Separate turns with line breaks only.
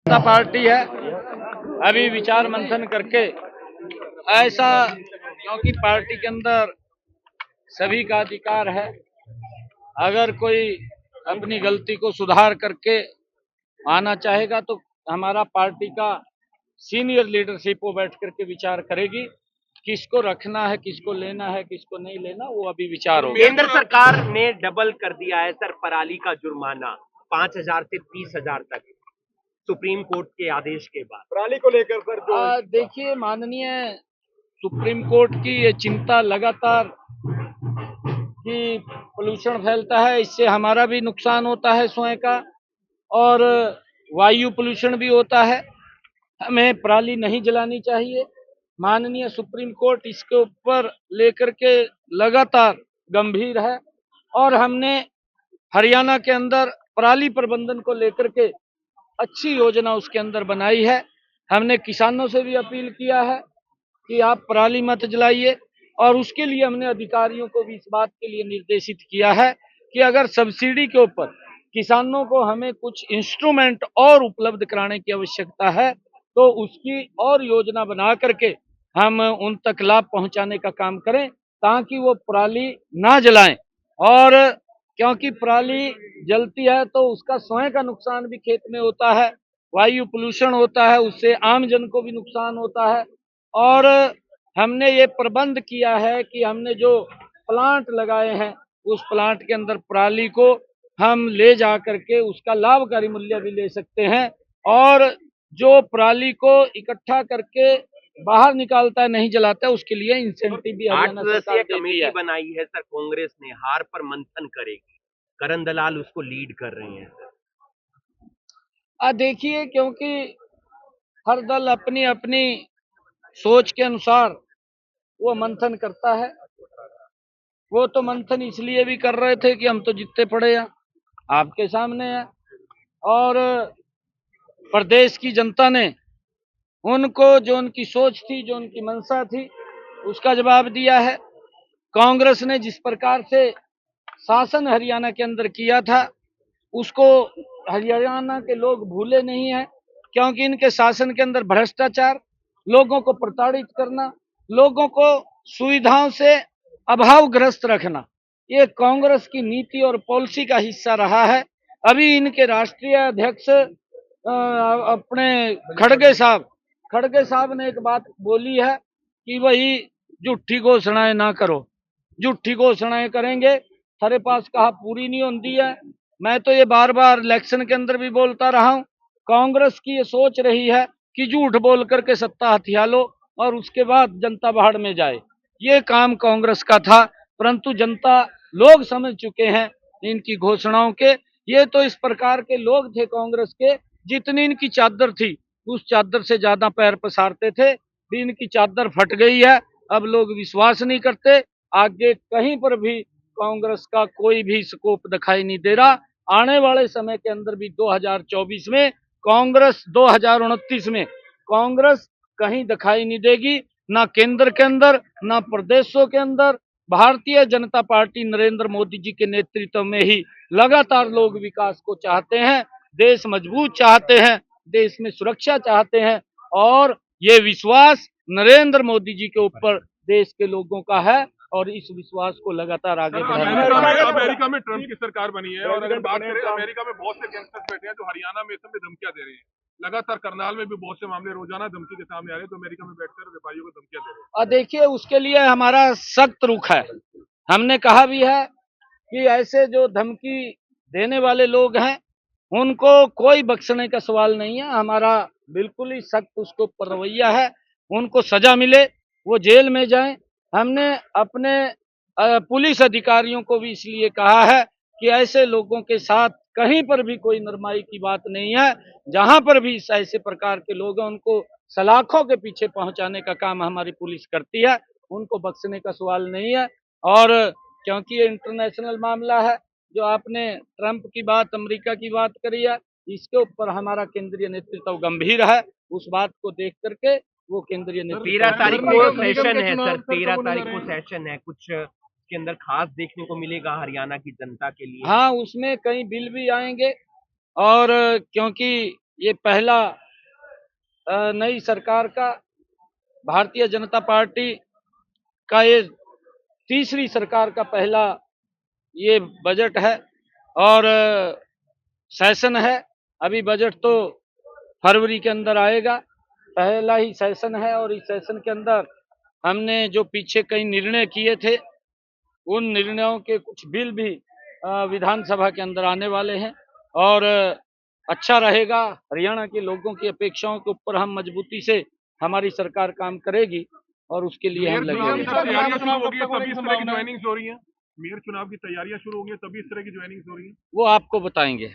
जनता party है, अभी विचार मंथन करके ऐसा, क्योंकि पार्टी के अंदर सभी का अधिकार है, अगर कोई अपनी गलती को सुधार करके आना चाहेगा तो हमारा पार्टी का सीनियर लीडरशिप वो बैठ करके विचार करेगी, किसको रखना है, किसको लेना है, किसको नहीं लेना, वो अभी विचार होगा।
केंद्र सरकार ने डबल कर दिया है सर पराली का जुर्माना 5,000 से 30,000 तक, सुप्रीम कोर्ट के आदेश के बाद
पराली को लेकर सर
देखिए, माननीय सुप्रीम कोर्ट की ये चिंता लगातार कि पोल्यूशन फैलता है, इससे हमारा भी नुकसान होता है स्वयं का, और वायु पोल्यूशन भी होता है, हमें पराली नहीं जलानी चाहिए। माननीय सुप्रीम कोर्ट इसके ऊपर लेकर के लगातार गंभीर है, और हमने हरियाणा के अंदर पराली प्रबंधन को लेकर के अच्छी योजना उसके अंदर बनाई है। हमने किसानों से भी अपील किया है कि आप पराली मत जलाइए, और उसके लिए हमने अधिकारियों को भी इस बात के लिए निर्देशित किया है कि अगर सब्सिडी के ऊपर किसानों को हमें कुछ इंस्ट्रूमेंट और उपलब्ध कराने की आवश्यकता है तो उसकी और योजना बना करके हम उन तक लाभ पहुंचाने का काम करें, ताकि वो पराली ना जलाएं। और क्योंकि पराली जलती है तो उसका स्वयं का नुकसान भी खेत में होता है, वायु पोल्यूशन होता है, उससे आम जन को भी नुकसान होता है। और हमने ये प्रबंध किया है कि हमने जो प्लांट लगाए हैं उस प्लांट के अंदर पराली को हम ले जा करके उसका लाभकारी मूल्य भी ले सकते हैं, और जो पराली को इकट्ठा करके बाहर निकालता है, नहीं जलाता है, उसके लिए इंसेंटिव भी
8
हरियाणा सरकार
सदस्यीय
देती
कमेटी
है।
बनाई है सर कांग्रेस ने, हार पर मंथन करेगी, करण दलाल उसको लीड कर रहे हैं सर।
देखिए, क्योंकि हर दल अपनी अपनी सोच के अनुसार वो मंथन करता है। वो तो मंथन इसलिए भी कर रहे थे कि हम तो जितने पड़े हैं, आपके सामने है, और प्रदेश की जनता ने उनको जो उनकी सोच थी, जो उनकी मंशा थी, उसका जवाब दिया है। कांग्रेस ने जिस प्रकार से शासन हरियाणा के अंदर किया था उसको हरियाणा के लोग भूले नहीं हैं, क्योंकि इनके शासन के अंदर भ्रष्टाचार, लोगों को प्रताड़ित करना, लोगों को सुविधाओं से अभावग्रस्त रखना, ये कांग्रेस की नीति और पॉलिसी का हिस्सा रहा है। अभी इनके राष्ट्रीय अध्यक्ष अपने खड़गे साहब ने एक बात बोली है कि वही झूठी घोषणाएं ना करो, झूठी घोषणाएं करेंगे थारे पास कहा पूरी नहीं होती है। मैं तो ये बार बार इलेक्शन के अंदर भी बोलता रहा हूँ, कांग्रेस की ये सोच रही है कि झूठ बोल करके सत्ता हथिया लो और उसके बाद जनता बाहर में जाए, ये काम कांग्रेस का था। परंतु जनता, लोग समझ चुके हैं इनकी घोषणाओं के। ये तो इस प्रकार के लोग थे कांग्रेस के, जितनी इनकी चादर थी उस चादर से ज्यादा पैर पसारते थे, भी इनकी चादर फट गई है, अब लोग विश्वास नहीं करते। आगे कहीं पर भी कांग्रेस का कोई भी स्कोप दिखाई नहीं दे रहा। आने वाले समय के अंदर भी 2024 में कांग्रेस, 2029 में कांग्रेस कहीं दिखाई नहीं देगी, ना केंद्र के अंदर, ना प्रदेशों के अंदर। भारतीय जनता पार्टी नरेंद्र मोदी जी के नेतृत्व में ही लगातार लोग विकास को चाहते हैं, देश मजबूत चाहते हैं, देश में सुरक्षा चाहते हैं, और ये विश्वास नरेंद्र मोदी जी के ऊपर देश के लोगों का है, और इस विश्वास को लगातार आगे बढ़ाना।
अमेरिका में ट्रंप की सरकार बनी है, और अगर बात करें अमेरिका में बहुत से गैंगस्टर्स बैठे हैं जो हरियाणा में इस समय धमकियां दे रहे हैं। लगातार करनाल में भी बहुत से मामले रोजाना धमकी के सामने आ रहे हैं, तो अमेरिका में बैठकर व्यापारियों को धमकियां दे रहे हैं।
और देखिए, उसके लिए हमारा सख्त रुख है। हमने कहा भी है कि ऐसे जो धमकी देने वाले लोग हैं उनको कोई बख्शने का सवाल नहीं है। हमारा बिल्कुल ही सख्त उसको पर रवैया है, उनको सजा मिले, वो जेल में जाएं। हमने अपने पुलिस अधिकारियों को भी इसलिए कहा है कि ऐसे लोगों के साथ कहीं पर भी कोई नरमाई की बात नहीं है। जहां पर भी ऐसे प्रकार के लोग हैं उनको सलाखों के पीछे पहुंचाने का काम हमारी पुलिस करती है, उनको बख्शने का सवाल नहीं है। और क्योंकि ये इंटरनेशनल मामला है, जो आपने ट्रंप की बात, अमेरिका की बात करी है, इसके ऊपर हमारा केंद्रीय नेतृत्व गंभीर है। उस बात को देख करके वो केंद्रीय नेतृत्व
13 तारीख को सेशन है सर, 13 तारीख को सेशन है, कुछ के अंदर खास देखने को मिलेगा हरियाणा की जनता के लिए?
हाँ, उसमें कई बिल भी आएंगे, और क्योंकि ये पहला नई सरकार का, भारतीय जनता पार्टी का ये तीसरी सरकार का पहला ये बजट है और सेशन है। अभी बजट तो फरवरी के अंदर आएगा, पहला ही सेशन है और इस सेशन के अंदर हमने जो पीछे कई निर्णय किए थे उन निर्णयों के कुछ बिल भी विधानसभा के अंदर आने वाले हैं और अच्छा रहेगा। हरियाणा के लोगों की अपेक्षाओं के ऊपर हम मजबूती से हमारी सरकार काम करेगी और उसके लिए हम
मेयर चुनाव की
लगेंगे।
तैयारियां शुरू हो गई है, तभी इस तरह की ज्वाइनिंग्स हो रही हैं। मेयर चुनाव की तैयारियां शुरू होंगी तभी इस तरह की ज्वाइनिंग्स हो रही हैं।
वो आपको बताएंगे।